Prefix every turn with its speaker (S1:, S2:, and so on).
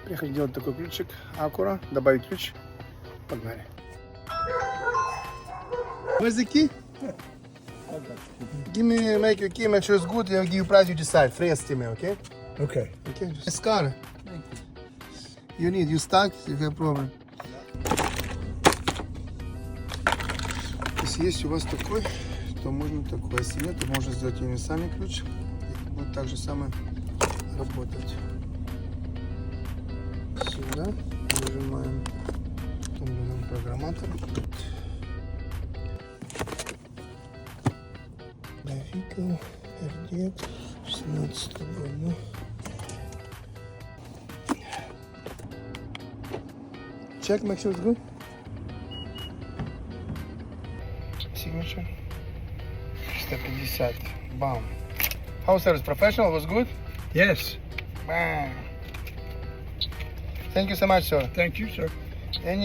S1: Приехали делать такой ключик. Acura. Добавить ключ. Погнали. Where's the key? Give me, make your key, make sure it's good. I'll give you price, you decide. Free estimate, okay?
S2: Okay.
S1: Okay. It's car. You need, you stuck, you have problem. Если есть у вас такой, то можно такой. Если нет, то можно сделать универсальный ключ. И будет так же самое работать. Сюда нажимаем. Потом берем программатор. Vehicle, RD, 16 года. Check, make sure it's good. Signature. 350. Bam. How service? Professional? Was good?
S2: Yes.
S1: Bam. Thank you so much, sir.
S2: Thank you, sir.
S1: Any